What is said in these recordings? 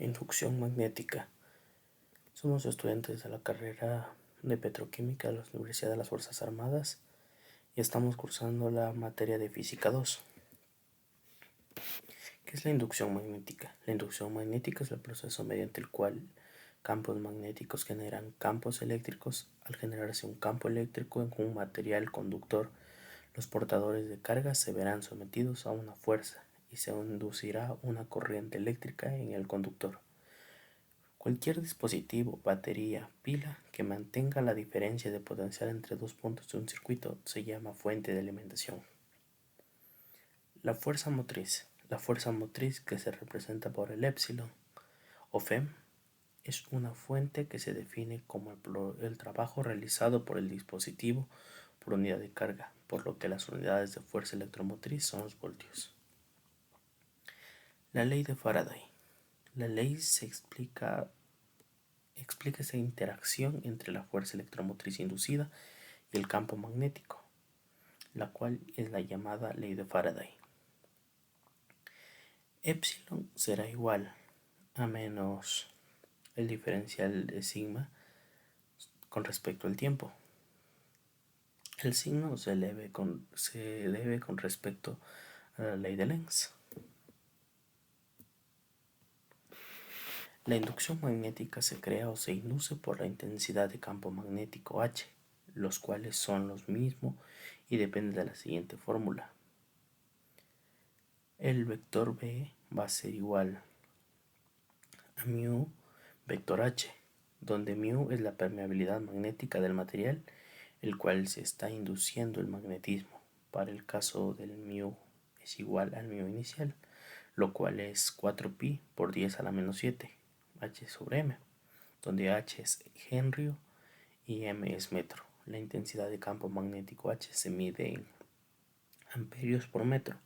Inducción magnética. Somos estudiantes de la carrera de Petroquímica de la Universidad de las Fuerzas Armadas y estamos cursando la materia de Física 2. ¿Qué es la inducción magnética? La inducción magnética es el proceso mediante el cual campos magnéticos generan campos eléctricos. Al generarse un campo eléctrico en un material conductor, los portadores de carga se verán sometidos a una fuerza y se inducirá una corriente eléctrica en el conductor. Cualquier dispositivo, batería, pila que mantenga la diferencia de potencial entre dos puntos de un circuito se llama fuente de alimentación. La fuerza motriz. La fuerza motriz, que se representa por el epsilon o Fm, es una fuente que se define como el trabajo realizado por el dispositivo por unidad de carga, por lo que las unidades de fuerza electromotriz son los voltios. La ley de Faraday. La ley explica esa interacción entre la fuerza electromotriz inducida y el campo magnético, la cual es la llamada ley de Faraday. Epsilon será igual a menos el diferencial de sigma con respecto al tiempo. El signo se debe con respecto a la ley de Lenz. La inducción magnética se crea o se induce por la intensidad de campo magnético H, los cuales son los mismos y dependen de la siguiente fórmula. El vector B va a ser igual a mu vector H, donde mu es la permeabilidad magnética del material, el cual se está induciendo el magnetismo. Para el caso del mu es igual al mu inicial, lo cual es 4pi por 10 a la menos 7, H sobre M, donde H es Henry y M es metro. La intensidad de campo magnético H se mide en amperios por metro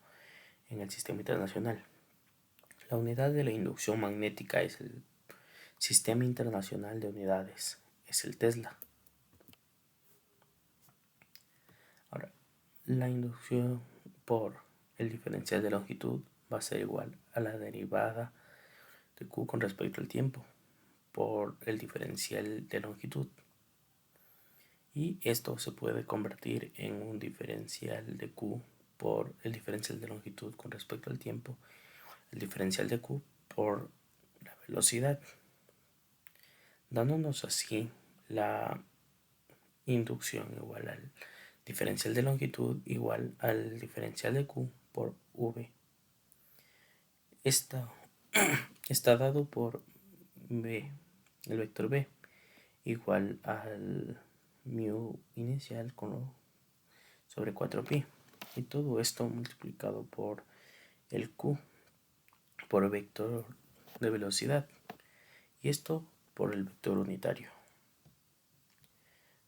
en el sistema internacional. La unidad de la inducción magnética es el Sistema Internacional de Unidades, es el Tesla. Ahora, la inducción por el diferencial de longitud va a ser igual a la derivada de Q con respecto al tiempo por el diferencial de longitud. Y esto se puede convertir en un diferencial de Q por el diferencial de longitud con respecto al tiempo, el diferencial de Q por la velocidad, dándonos así la inducción igual al diferencial de longitud igual al diferencial de Q por V. Está dado por B, el vector B, igual al mu inicial sobre 4pi, y todo esto multiplicado por el Q por el vector de velocidad, y esto por el vector unitario,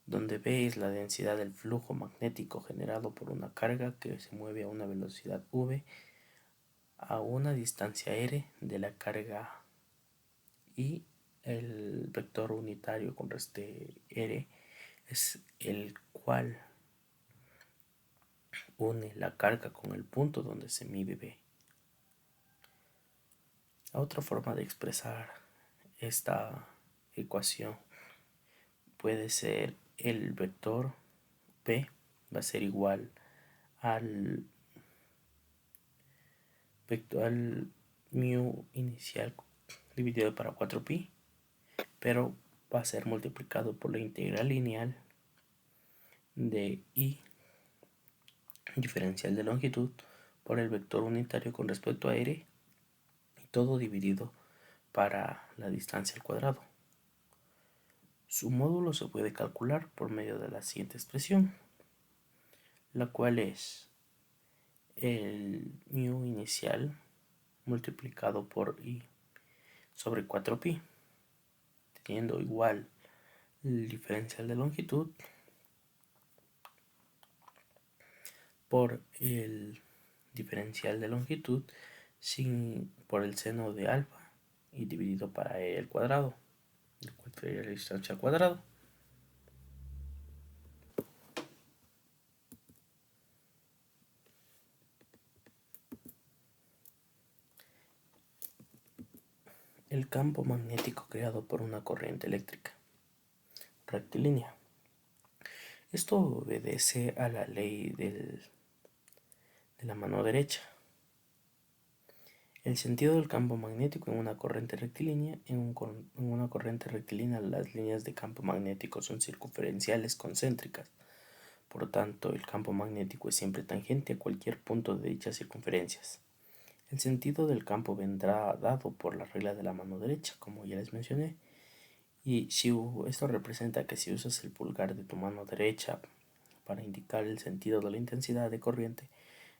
donde B es la densidad del flujo magnético generado por una carga que se mueve a una velocidad v a una distancia r de la carga, y el vector unitario con r es el cual une la carga con el punto donde se mide B. La otra forma de expresar esta ecuación puede ser el vector P va a ser igual al vector mu inicial dividido para 4pi, pero va a ser multiplicado por la integral lineal de I diferencial de longitud por el vector unitario con respecto a r, y todo dividido para la distancia al cuadrado. Su módulo se puede calcular por medio de la siguiente expresión, la cual es el mu inicial multiplicado por I sobre 4pi, teniendo igual el diferencial de longitud por el diferencial de longitud por el seno de alfa y dividido para el cuadrado, el cual sería la distancia al cuadrado. el campo magnético creado por una corriente eléctrica rectilínea. Esto obedece a la ley de la mano derecha. El sentido del campo magnético en una corriente rectilínea. En una corriente rectilínea, las líneas de campo magnético son circunferenciales concéntricas. Por tanto, el campo magnético es siempre tangente a cualquier punto de dichas circunferencias. El sentido del campo vendrá dado por la regla de la mano derecha, como ya les mencioné. Y esto representa que si usas el pulgar de tu mano derecha para indicar el sentido de la intensidad de corriente,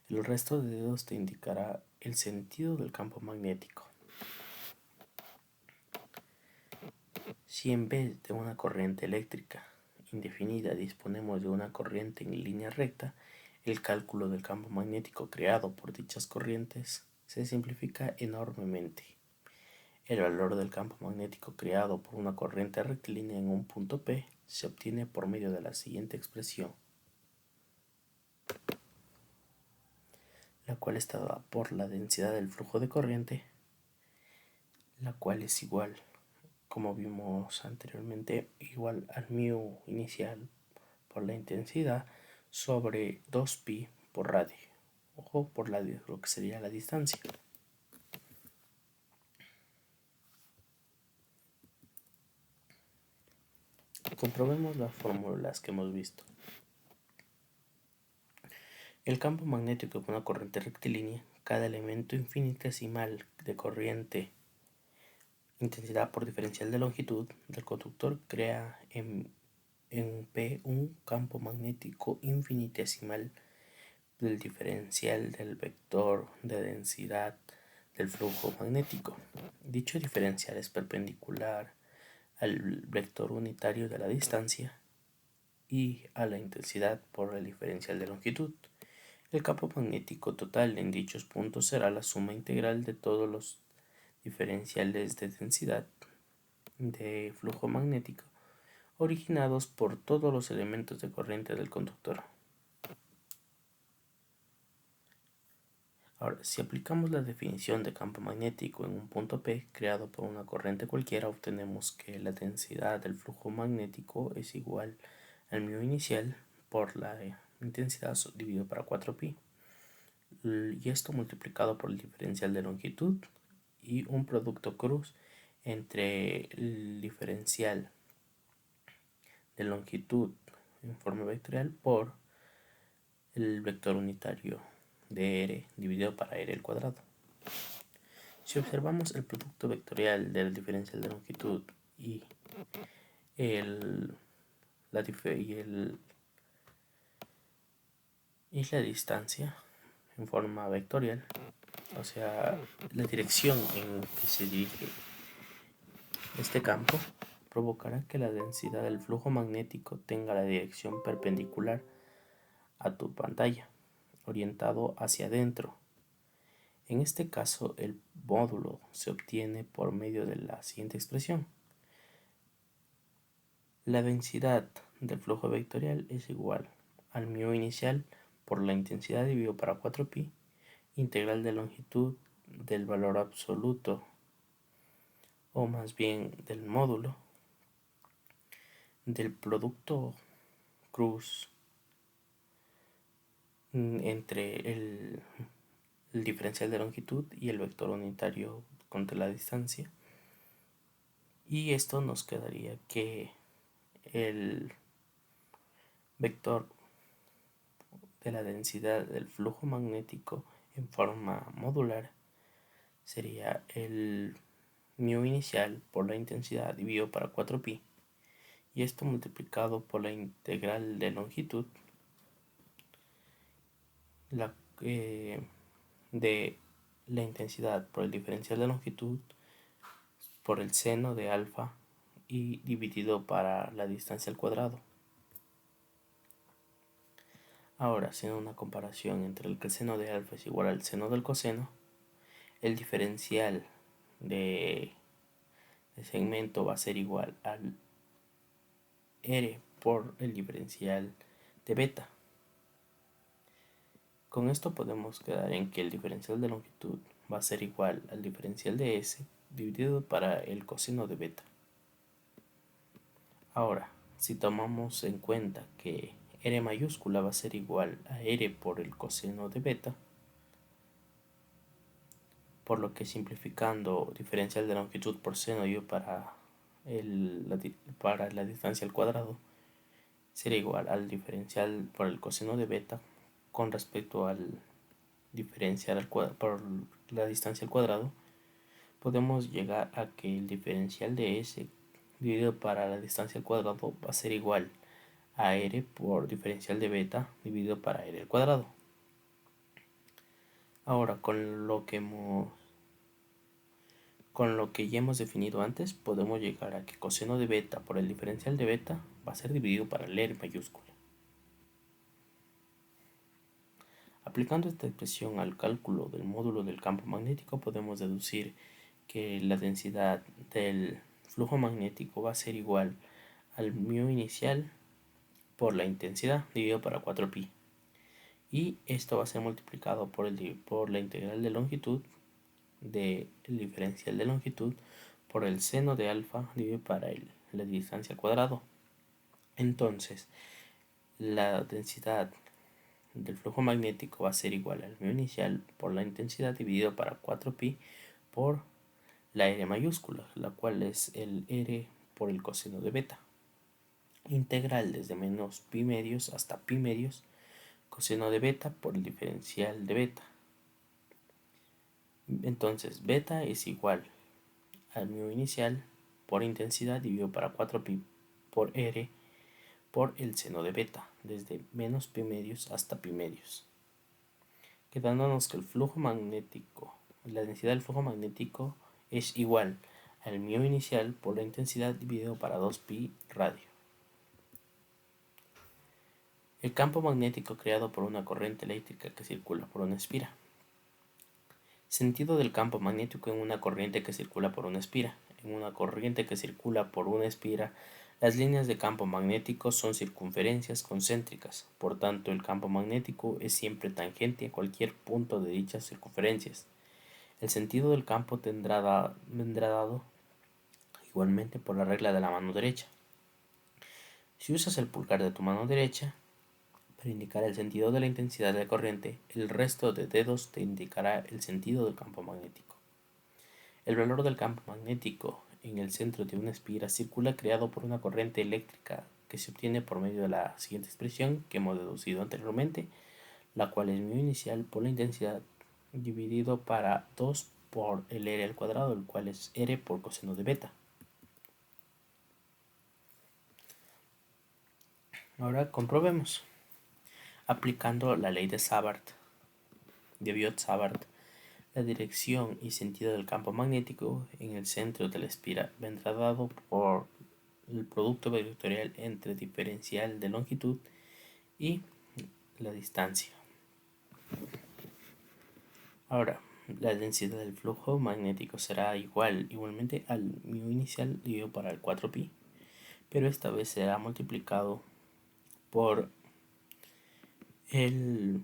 el resto de dedos te indicará el sentido del campo magnético. Si en vez de una corriente eléctrica indefinida disponemos de una corriente en línea recta, el cálculo del campo magnético creado por dichas corrientes se simplifica enormemente. El valor del campo magnético creado por una corriente rectilínea en un punto P se obtiene por medio de la siguiente expresión, la cual está dada por la densidad del flujo de corriente, la cual es igual, como vimos anteriormente, igual al mu inicial por la intensidad sobre 2pi por radio, o por lo que sería la distancia. Comprobemos las fórmulas que hemos visto. El campo magnético de una corriente rectilínea, cada elemento infinitesimal de corriente, intensidad por diferencial de longitud del conductor, crea en P un campo magnético infinitesimal del diferencial del vector de densidad del flujo magnético. Dicho diferencial es perpendicular al vector unitario de la distancia y a la intensidad por el diferencial de longitud. El campo magnético total en dichos puntos será la suma integral de todos los diferenciales de densidad de flujo magnético originados por todos los elementos de corriente del conductor. Ahora, si aplicamos la definición de campo magnético en un punto P creado por una corriente cualquiera, obtenemos que la densidad del flujo magnético es igual al mu inicial por la intensidad dividido para 4pi, y esto multiplicado por el diferencial de longitud y un producto cruz entre el diferencial de longitud en forma vectorial por el vector unitario de r dividido para r al cuadrado. Si observamos el producto vectorial del diferencial de longitud y la distancia en forma vectorial, o sea, la dirección en que se dirige este campo, provocará que la densidad del flujo magnético tenga la dirección perpendicular a tu pantalla, orientado hacia adentro. En este caso, el módulo se obtiene por medio de la siguiente expresión. La densidad del flujo vectorial es igual al mu inicial por la intensidad dividido para 4pi, integral de longitud del valor absoluto, o más bien del módulo, del producto cruz entre el diferencial de longitud y el vector unitario contra la distancia. Y esto nos quedaría que el vector de la densidad del flujo magnético en forma modular sería el mu inicial por la intensidad dividido para 4pi, y esto multiplicado por la integral de longitud de la intensidad por el diferencial de longitud por el seno de alfa y dividido para la distancia al cuadrado. Ahora, haciendo una comparación entre el que el seno de alfa es igual al seno del coseno, el diferencial de segmento va a ser igual al r por el diferencial de beta. Con esto podemos quedar en que el diferencial de longitud va a ser igual al diferencial de s dividido para el coseno de beta. Ahora, si tomamos en cuenta que R mayúscula va a ser igual a R por el coseno de beta, por lo que simplificando diferencial de longitud por seno y para la distancia al cuadrado, será igual al diferencial por el coseno de beta con respecto al diferencial por la distancia al cuadrado. Podemos llegar a que el diferencial de S dividido para la distancia al cuadrado va a ser igual a R por diferencial de beta dividido para R al cuadrado. Ahora, con lo que ya hemos definido antes, podemos llegar a que coseno de beta por el diferencial de beta va a ser dividido para el R mayúscula. Aplicando esta expresión al cálculo del módulo del campo magnético, podemos deducir que la densidad del flujo magnético va a ser igual al mu inicial por la intensidad dividido para 4pi. Y esto va a ser multiplicado por la integral de longitud del diferencial de longitud por el seno de alfa dividido para la distancia al cuadrado. Entonces, la densidad del flujo magnético va a ser igual al mu inicial por la intensidad dividido para 4pi por la R mayúscula, la cual es el R por el coseno de beta. Integral desde menos pi medios hasta pi medios, coseno de beta por el diferencial de beta. Entonces, beta es igual al mu inicial por intensidad dividido para 4pi por R por el seno de beta, desde menos pi medios hasta pi medios. Quedándonos que el flujo magnético, la densidad del flujo magnético es igual al mu inicial por la intensidad dividido para 2pi radio. El campo magnético creado por una corriente eléctrica que circula por una espira. Sentido del campo magnético en una corriente que circula por una espira. En una corriente que circula por una espira, las líneas de campo magnético son circunferencias concéntricas. Por tanto, el campo magnético es siempre tangente a cualquier punto de dichas circunferencias. El sentido del campo vendrá dado igualmente por la regla de la mano derecha. Si usas el pulgar de tu mano derecha para indicar el sentido de la intensidad de la corriente, el resto de dedos te indicará el sentido del campo magnético. El valor del campo magnético en el centro de una espira circular creado por una corriente eléctrica que se obtiene por medio de la siguiente expresión que hemos deducido anteriormente, la cual es mu inicial por la intensidad dividido para 2 por el R al cuadrado, el cual es R por coseno de beta. Ahora comprobemos. Aplicando la ley de Biot-Savart, la dirección y sentido del campo magnético en el centro de la espira vendrá dado por el producto vectorial entre diferencial de longitud y la distancia. Ahora, la densidad del flujo magnético será igualmente al mu inicial dividido para el 4pi, pero esta vez será multiplicado por el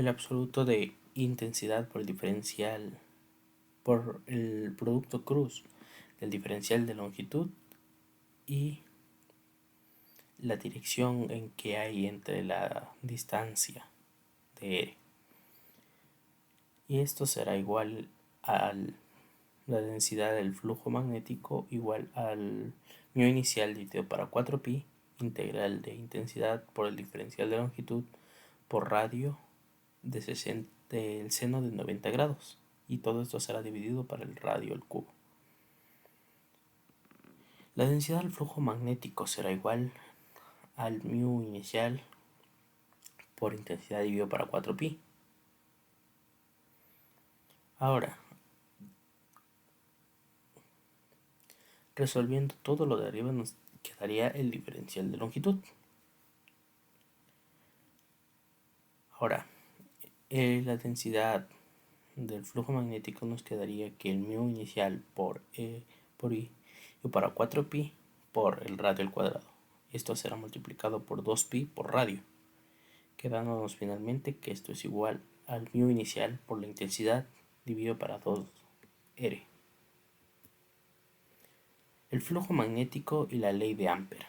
absoluto de intensidad por el diferencial, por el producto cruz del diferencial de longitud y la dirección en que hay entre la distancia de R. Y esto será igual a la densidad del flujo magnético igual al mu inicial dividido para 4pi integral de intensidad por el diferencial de longitud por radio del seno de 90 grados, y todo esto será dividido para el radio al cubo. La densidad del flujo magnético será igual al mu inicial por intensidad dividido para 4pi. Ahora, resolviendo todo lo de arriba, nos quedaría el diferencial de longitud. Ahora, la densidad del flujo magnético nos quedaría que el mu inicial por I para 4pi por el radio al cuadrado. Esto será multiplicado por 2pi por radio, quedándonos finalmente que esto es igual al mu inicial por la intensidad dividido para 2 R. El flujo magnético y la ley de Ampère.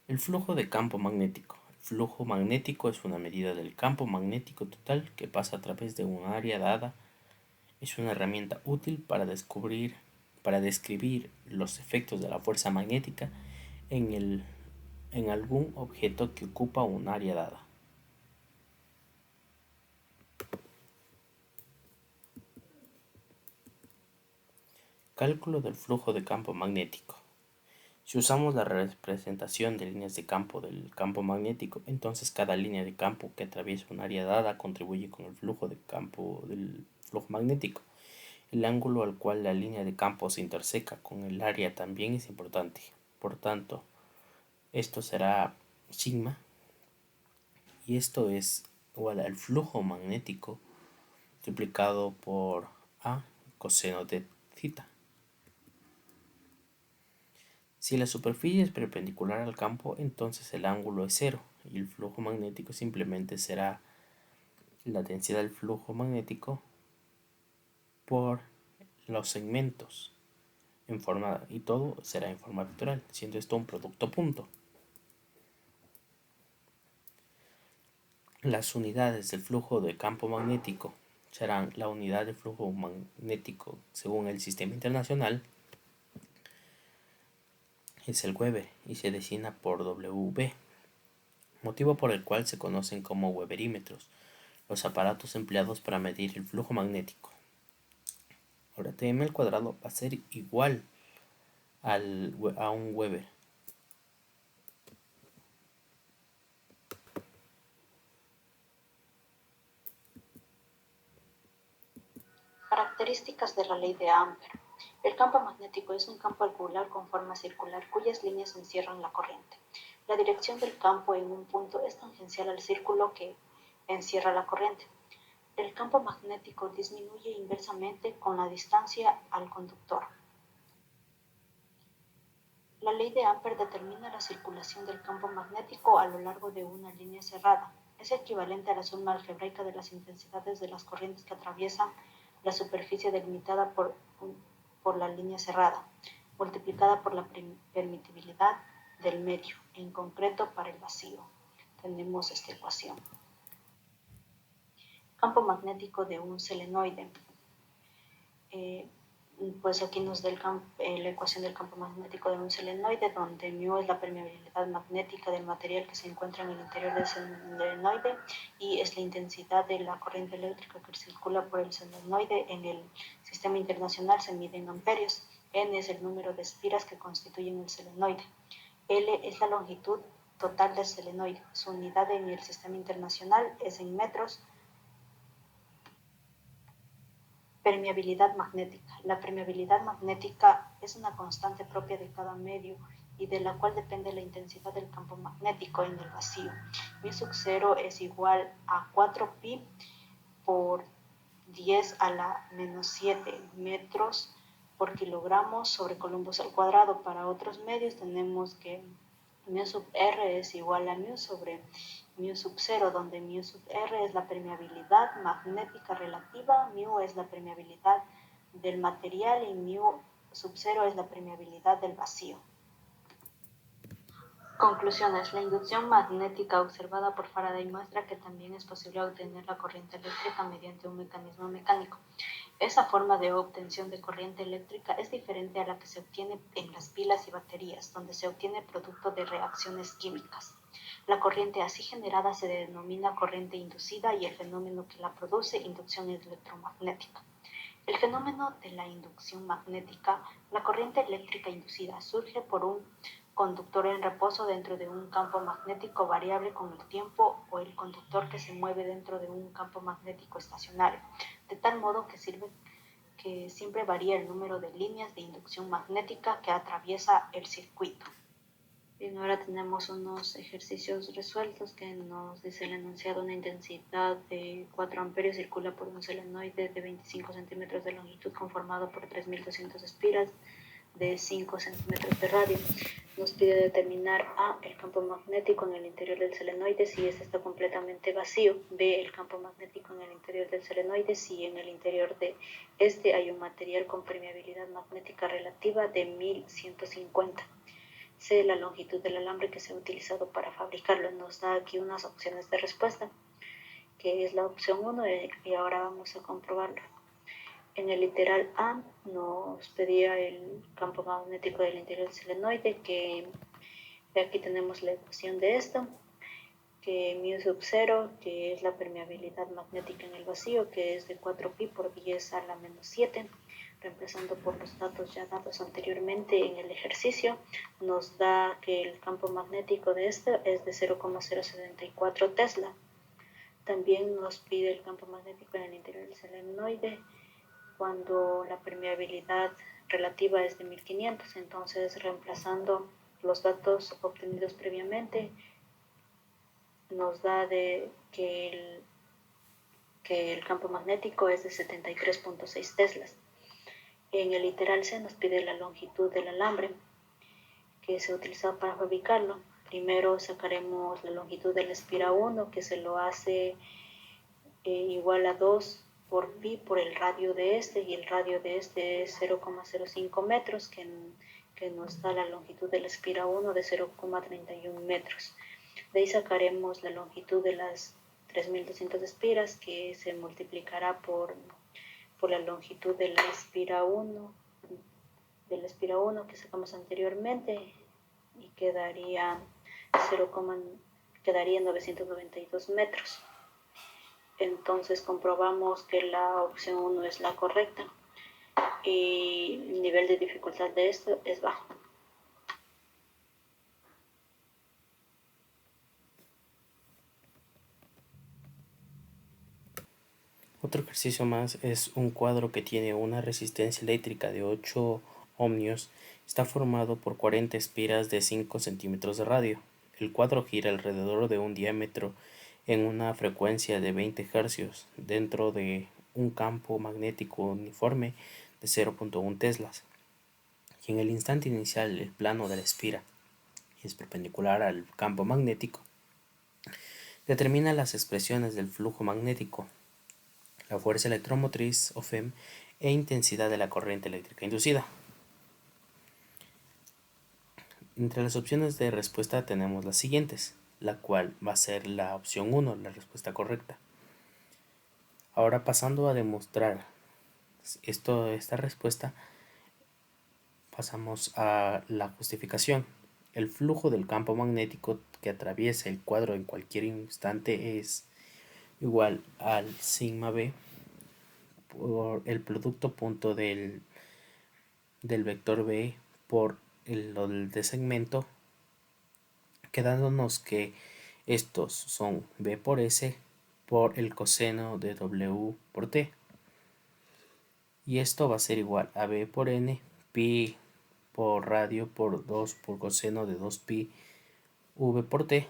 El flujo de campo magnético. El flujo magnético es una medida del campo magnético total que pasa a través de un área dada. Es una herramienta útil para describir los efectos de la fuerza magnética en algún objeto que ocupa un área dada. Cálculo del flujo de campo magnético. Si usamos la representación de líneas de campo del campo magnético, entonces cada línea de campo que atraviesa un área dada contribuye con el flujo de campo del flujo magnético. El ángulo al cual la línea de campo se interseca con el área también es importante. Por tanto, esto será sigma, y esto es igual al flujo magnético multiplicado por A coseno de θ. Si la superficie es perpendicular al campo, entonces el ángulo es cero y el flujo magnético simplemente será la densidad del flujo magnético por los segmentos y todo será en forma vectorial, siendo esto un producto punto. Las unidades del flujo de campo magnético serán la unidad de flujo magnético según el sistema internacional, es el Weber y se designa por WB, motivo por el cual se conocen como weberímetros los aparatos empleados para medir el flujo magnético. Ahora Tm al cuadrado va a ser igual a un Weber. Características de la ley de Ampère. El campo magnético es un campo angular con forma circular cuyas líneas encierran la corriente. La dirección del campo en un punto es tangencial al círculo que encierra la corriente. El campo magnético disminuye inversamente con la distancia al conductor. La ley de Ampère determina la circulación del campo magnético a lo largo de una línea cerrada. Es equivalente a la suma algebraica de las intensidades de las corrientes que atraviesan la superficie delimitada por la línea cerrada, multiplicada por la permitibilidad del medio, en concreto para el vacío. Tenemos esta ecuación. Campo magnético de un solenoide. Pues aquí nos da la ecuación del campo magnético de un solenoide, donde μ es la permeabilidad magnética del material que se encuentra en el interior del solenoide y es la intensidad de la corriente eléctrica que circula por el solenoide. En el sistema internacional se mide en amperios. N es el número de espiras que constituyen el solenoide. L es la longitud total del solenoide. Su unidad en el sistema internacional es en metros. Permeabilidad magnética. La permeabilidad magnética es una constante propia de cada medio y de la cual depende la intensidad del campo magnético en el vacío. μ sub 0 es igual a 4pi por 10 a la menos 7 metros por kilogramo sobre columbos al cuadrado. Para otros medios tenemos que μ sub r es igual a μ sobre μ sub 0, donde μ sub r es la permeabilidad magnética relativa, μ es la permeabilidad del material y μ sub 0 es la permeabilidad del vacío. Conclusiones. La inducción magnética observada por Faraday muestra que también es posible obtener la corriente eléctrica mediante un mecanismo mecánico. Esa forma de obtención de corriente eléctrica es diferente a la que se obtiene en las pilas y baterías, donde se obtiene producto de reacciones químicas. La corriente así generada se denomina corriente inducida y el fenómeno que la produce, inducción electromagnética. El fenómeno de la inducción magnética, la corriente eléctrica inducida, surge por un conductor en reposo dentro de un campo magnético variable con el tiempo o el conductor que se mueve dentro de un campo magnético estacionario, de tal modo que siempre varía el número de líneas de inducción magnética que atraviesa el circuito. Bien, ahora tenemos unos ejercicios resueltos que nos dice el enunciado: una intensidad de 4 amperios circula por un solenoide de 25 centímetros de longitud conformado por 3200 espiras de 5 centímetros de radio. Nos pide determinar A, el campo magnético en el interior del solenoide si este está completamente vacío, B, el campo magnético en el interior del solenoide si en el interior de este hay un material con permeabilidad magnética relativa de 1150. C, la longitud del alambre que se ha utilizado para fabricarlo. Nos da aquí unas opciones de respuesta, que es la opción 1, y ahora vamos a comprobarlo. En el literal A nos pedía el campo magnético del interior del solenoide, que aquí tenemos la ecuación de esto, que μ sub 0, que es la permeabilidad magnética en el vacío, que es de 4pi por 10 a la menos 7, reemplazando por los datos ya dados anteriormente en el ejercicio, nos da que el campo magnético de este es de 0,074 Tesla. También nos pide el campo magnético en el interior del solenoide cuando la permeabilidad relativa es de 1500. Entonces, reemplazando los datos obtenidos previamente, nos da que el campo magnético es de 73.6 teslas. En el literal C nos pide la longitud del alambre que se ha utilizado para fabricarlo. Primero sacaremos la longitud de la espira 1, que se lo hace igual a 2 por pi por el radio de este, y el radio de este es 0,05 metros, que nos da la longitud de la espira 1 de 0,31 metros. De ahí sacaremos la longitud de las 3200 espiras, que se multiplicará por la longitud de la espira 1, que sacamos anteriormente, y quedaría 992 metros. Entonces comprobamos que la opción 1 es la correcta y el nivel de dificultad de esto es bajo. Otro ejercicio más es un cuadro que tiene una resistencia eléctrica de 8 ohmios. Está formado por 40 espiras de 5 centímetros de radio. El cuadro gira alrededor de un diámetro en una frecuencia de 20 Hz dentro de un campo magnético uniforme de 0.1 teslas. Y en el instante inicial el plano de la espira es perpendicular al campo magnético. Determina las expresiones del flujo magnético, la fuerza electromotriz o FEM e intensidad de la corriente eléctrica inducida. Entre las opciones de respuesta tenemos las siguientes, la cual va a ser la opción 1, la respuesta correcta. Ahora, pasando a demostrar esta respuesta, pasamos a la justificación. El flujo del campo magnético que atraviesa el cuadro en cualquier instante es igual al sigma b por el producto punto del vector b por el de segmento, quedándonos que estos son b por s por el coseno de w por t, y esto va a ser igual a b por n, pi por radio por 2 por coseno de 2pi v por t,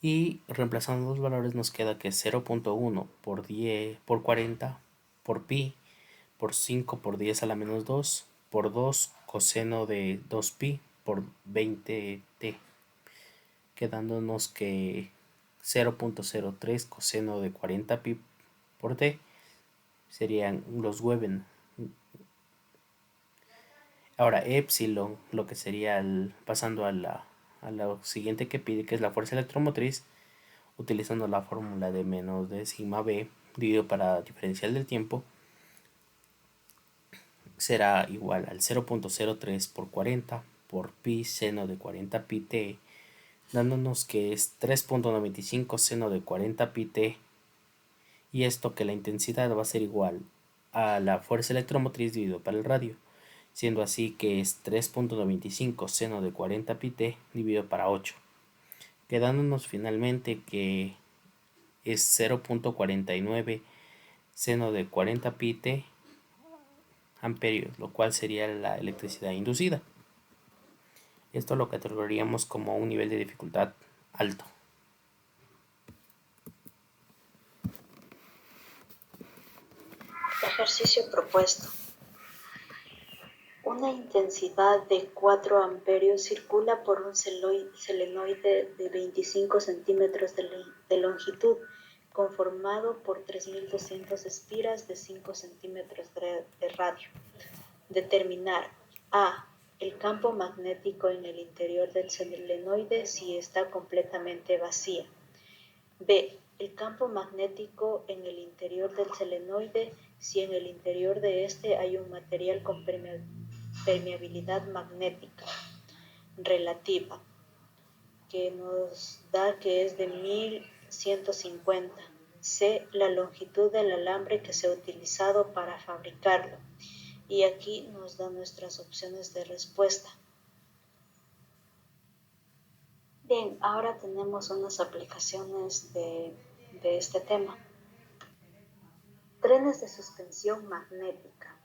y reemplazando los valores nos queda que 0.1 por 10 por 40 por pi por 5 por 10 a la menos 2 por 2 coseno de 2pi por 20t, quedándonos que 0.03 coseno de 40pi por t serían los Weben. Ahora epsilon, lo que sería pasando a la siguiente que pide, que es la fuerza electromotriz, utilizando la fórmula de menos de sigma b dividido para diferencial del tiempo, será igual al 0.03 por 40 por pi seno de 40 pi t, dándonos que es 3.95 seno de 40 pi t, y esto que la intensidad va a ser igual a la fuerza electromotriz dividido para el radio, siendo así que es 3.95 seno de 40 pi t dividido para 8, quedándonos finalmente que es 0.49 seno de 40 pi t amperios, lo cual sería la electricidad inducida. Esto lo catalogaríamos como un nivel de dificultad alto. Ejercicio propuesto. una intensidad de 4 amperios circula por un selenoide de 25 centímetros de longitud, conformado por 3200 espiras de 5 centímetros de radio. Determinar a. El campo magnético en el interior del selenoide si está completamente vacía. B. El campo magnético en el interior del selenoide si en el interior de este hay un material con permeabilidad magnética relativa, que nos da que es de 1150. C. La longitud del alambre que se ha utilizado para fabricarlo. Y aquí nos da nuestras opciones de respuesta. Bien, ahora tenemos unas aplicaciones de este tema. Trenes de suspensión magnética.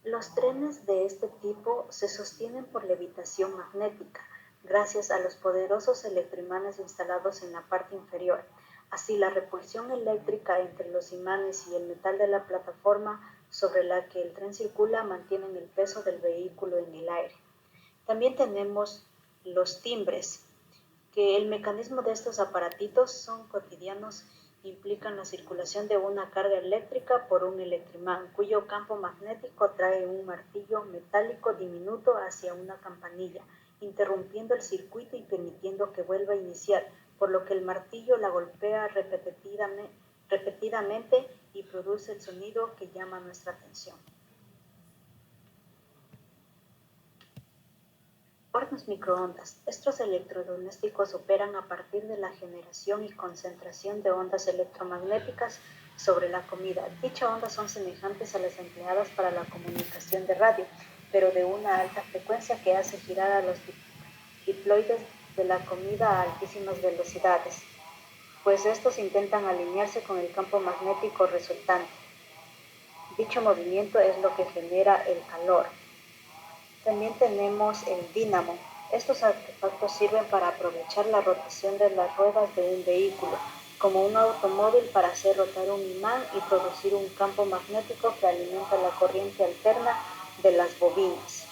Los trenes de este tipo se sostienen por levitación magnética, gracias a los poderosos electroimanes instalados en la parte inferior. Así, la repulsión eléctrica entre los imanes y el metal de la plataforma sobre la que el tren circula mantienen el peso del vehículo en el aire. También tenemos los timbres, que el mecanismo de estos aparatitos son cotidianos, implican la circulación de una carga eléctrica por un electroimán, cuyo campo magnético trae un martillo metálico diminuto hacia una campanilla, interrumpiendo el circuito y permitiendo que vuelva a iniciar, por lo que el martillo la golpea repetidamente y produce el sonido que llama nuestra atención. Hornos microondas. Estos electrodomésticos operan a partir de la generación y concentración de ondas electromagnéticas sobre la comida. Dichas ondas son semejantes a las empleadas para la comunicación de radio, pero de una alta frecuencia que hace girar a los diploides de la comida a altísimas velocidades, pues estos intentan alinearse con el campo magnético resultante. Dicho movimiento es lo que genera el calor. También tenemos el dínamo. Estos artefactos sirven para aprovechar la rotación de las ruedas de un vehículo, como un automóvil, para hacer rotar un imán y producir un campo magnético que alimenta la corriente alterna de las bobinas.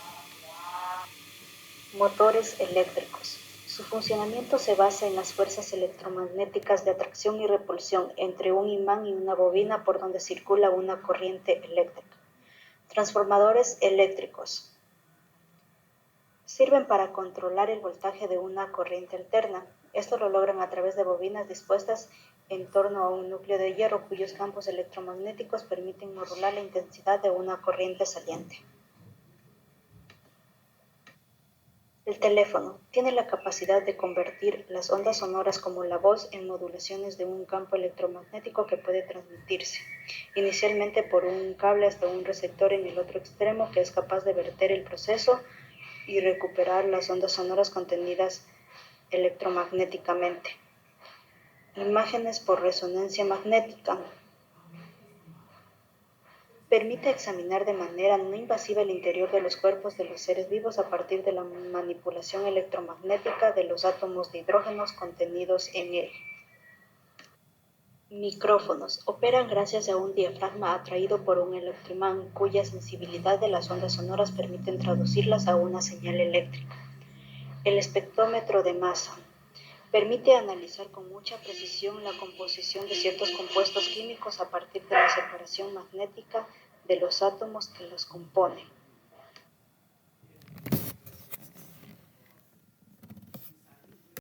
Motores eléctricos. Su funcionamiento se basa en las fuerzas electromagnéticas de atracción y repulsión entre un imán y una bobina por donde circula una corriente eléctrica. Transformadores eléctricos. Sirven para controlar el voltaje de una corriente alterna. Esto lo logran a través de bobinas dispuestas en torno a un núcleo de hierro cuyos campos electromagnéticos permiten modular la intensidad de una corriente saliente. El teléfono tiene la capacidad de convertir las ondas sonoras como la voz en modulaciones de un campo electromagnético que puede transmitirse, inicialmente por un cable hasta un receptor en el otro extremo que es capaz de verter el proceso y recuperar las ondas sonoras contenidas electromagnéticamente. Imágenes por resonancia magnética. Permite examinar de manera no invasiva el interior de los cuerpos de los seres vivos a partir de la manipulación electromagnética de los átomos de hidrógenos contenidos en él. Micrófonos. Operan gracias a un diafragma atraído por un electroimán cuya sensibilidad de las ondas sonoras permiten traducirlas a una señal eléctrica. El espectrómetro de masa. Permite analizar con mucha precisión la composición de ciertos compuestos químicos a partir de la separación magnética de los átomos que los componen.